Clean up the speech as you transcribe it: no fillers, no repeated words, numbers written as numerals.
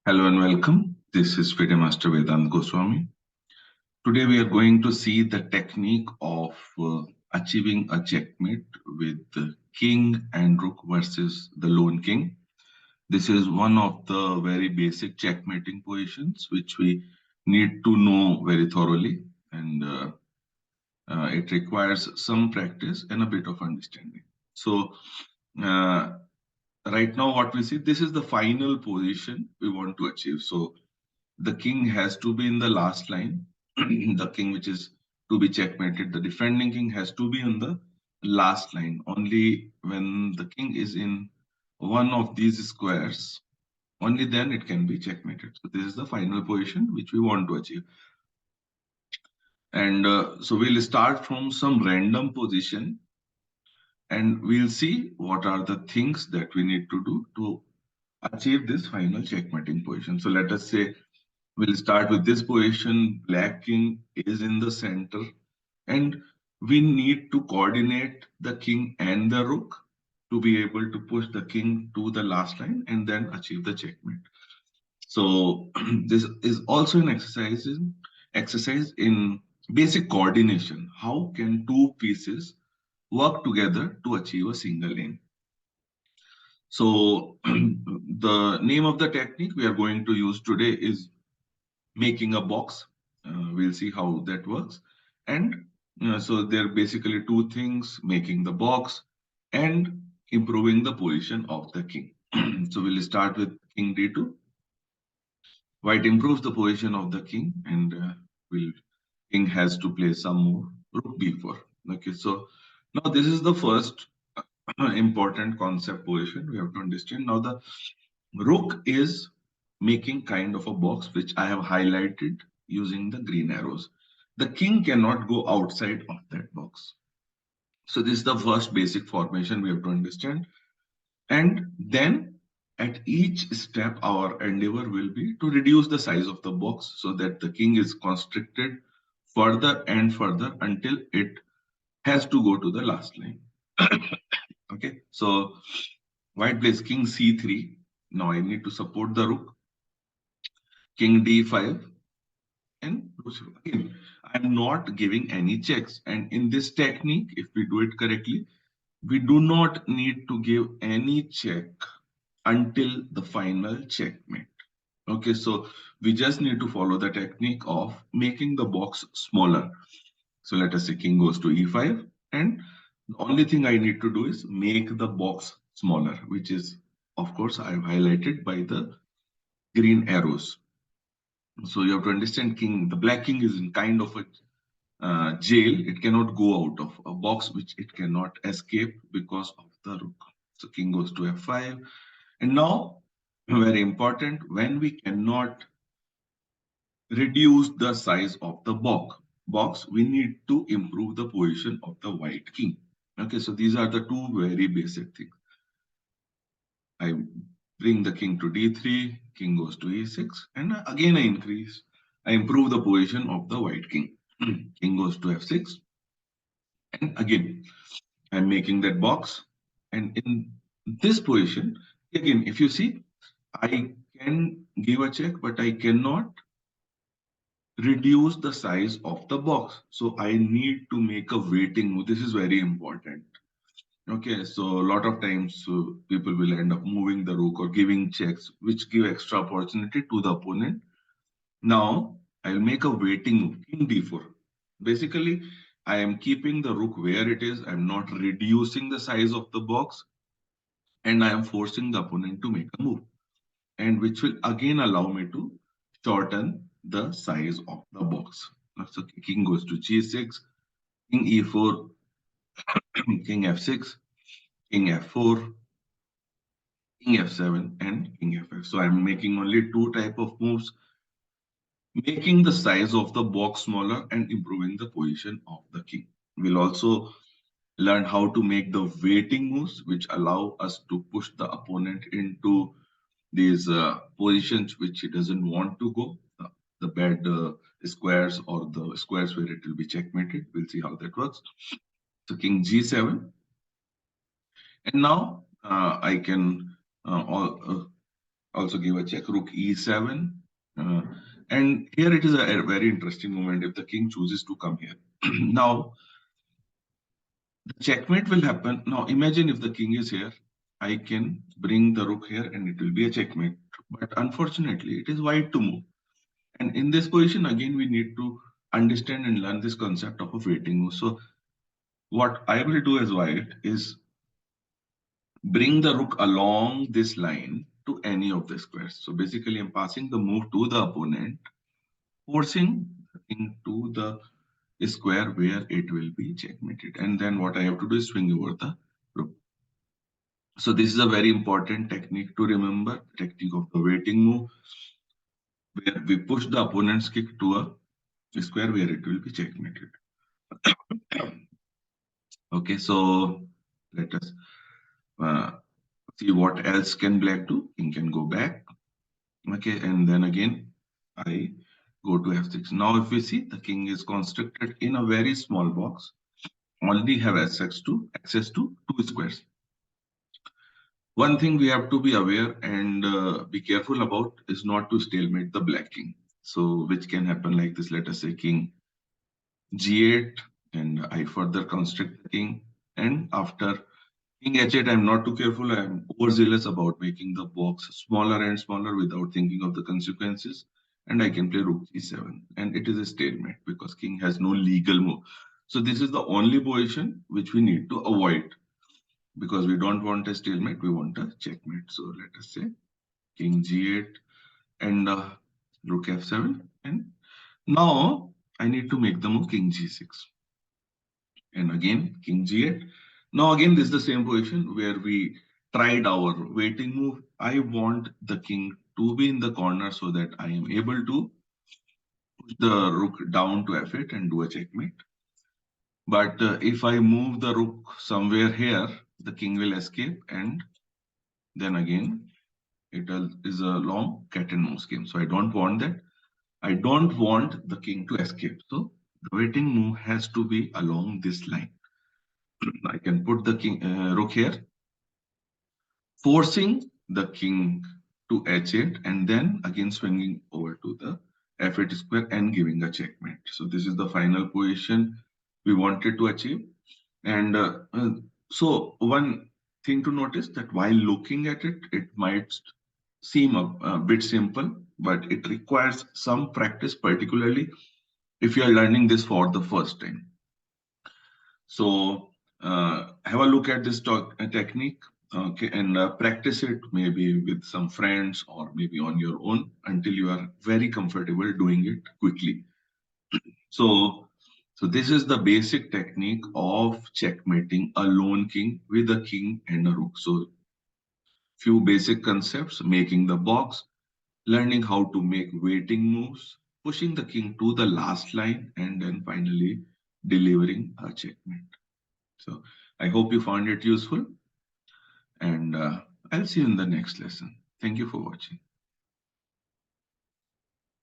Hello and welcome. This is FIDE Master Vedant Goswami. Today we are going to see the technique of achieving a checkmate with the king and rook versus the lone king. This is one of the very basic checkmating positions which we need to know very thoroughly, and it requires some practice and a bit of understanding. So uh, right now what we see, this is the final position we want to achieve. So the king has to be in the last line. The king which is to be checkmated, the defending king has to be on the last line. Only when the king is in one of these squares, only then it can be checkmated. So this is the final position which we want to achieve. And so we'll start from some random position and we'll see what are the things that we need to do to achieve this final checkmating position. So let us say we'll start with this position. Black king is in the center, and we need to coordinate the king and the rook to be able to push the king to the last line and then achieve the checkmate. So this is also an exercise in basic coordination. How can two pieces work together to achieve a single aim? So the name of the technique we are going to use today is making a box. We'll see how that works. And so there are basically two things: making the box and improving the position of the king. So we'll start with king d2. White improves the position of the king, and will king has to play some more. Rook b4. Okay, so now this is the first important concept position we have to understand. Now the rook is making kind of a box which I have highlighted using the green arrows. The king cannot go outside of that box. So this is the first basic formation we have to understand. And then at each step, our endeavor will be to reduce the size of the box so that the king is constricted further and further until it has to go to the last line. Okay, so white plays king c3. Now I need to support the rook. King d5 and again, I'm not giving any checks. And in this technique, if we do it correctly, we do not need to give any check until the final checkmate. Okay, so we just need to follow the technique of making the box smaller. So let us say king goes to e5, and the only thing I need to do is make the box smaller, which is, of course, I've highlighted by the green arrows. So you have to understand the black king is in kind of a jail. It cannot go out of a box which it cannot escape because of the rook. So king goes to f5. And now, very important, when we cannot reduce the size of the box, we need to improve the position of the white king. Okay, so these are the two very basic things. I bring the king to d3, king goes to e6, and again I improve the position of the white king. King goes to f6, and again I'm making that box. And in this position, again, if you see, I can give a check, but I cannot reduce the size of the box. So I need to make a waiting move. This is very important. Okay, so a lot of times people will end up moving the rook or giving checks, which give extra opportunity to the opponent. Now I'll make a waiting move, king d4. Basically, I am keeping the rook where it is. I'm not reducing the size of the box, and I am forcing the opponent to make a move, and which will again allow me to shorten the size of the box. So king goes to g6, king e4, king f6, king f4, king f7, and king f5. So I'm making only two type of moves, making the size of the box smaller and improving the position of the king. We'll also learn how to make the waiting moves, which allow us to push the opponent into these positions which he doesn't want to go, the bad squares or the squares where it will be checkmated. We'll see how that works. So king g7, and now I can also give a check, rook e7. Uh, and here it is a very interesting moment if the king chooses to come here. Now, the checkmate will happen. Now, imagine if the king is here, I can bring the rook here and it will be a checkmate. But unfortunately, it is white to move. And in this position, again, we need to understand and learn this concept of a waiting move. So, what I will do as white is bring the rook along this line to any of the squares. So basically, I'm passing the move to the opponent, forcing the king to the square where it will be checkmated. And then what I have to do is swing over the rook. So this is a very important technique to remember, technique of the waiting move, where we push the opponent's king to a square where it will be checkmated. Okay, so let us uh, see what else can black do. King can go back. Okay, and then again, I go to f6. Now, if we see, the king is constructed in a very small box, only have access to two squares. One thing we have to be aware and be careful about is not to stalemate the black king. So, which can happen like this. Let us say king g8, and I further construct the king. And after king h8, I'm not too careful. I'm overzealous about making the box smaller and smaller without thinking of the consequences. And I can play rook e7. And it is a stalemate because king has no legal move. So this is the only position which we need to avoid because we don't want a stalemate. We want a checkmate. So let us say king g8 and rook f7. And now I need to make the move king g6. And again, king g8. Now again, this is the same position where we tried our waiting move. I want the king to be in the corner so that I am able to push the rook down to f8 and do a checkmate. But if I move the rook somewhere here, the king will escape, and then again, it is a long cat and mouse game. So I don't want that. I don't want the king to escape. So the waiting move has to be along this line. I can put the king rook here, forcing the king to h8 and then again swinging over to the f8 square and giving a checkmate. So this is the final position we wanted to achieve. And so one thing to notice that while looking at it, it might seem a bit simple, but it requires some practice, particularly if you are learning this for the first time. So have a look at this technique, okay, and practice it maybe with some friends or maybe on your own until you are very comfortable doing it quickly. So, so this is the basic technique of checkmating a lone king with a king and a rook. So few basic concepts: making the box, learning how to make waiting moves, pushing the king to the last line, and then finally delivering a checkmate. So I hope you found it useful, and I'll see you in the next lesson. Thank you for watching.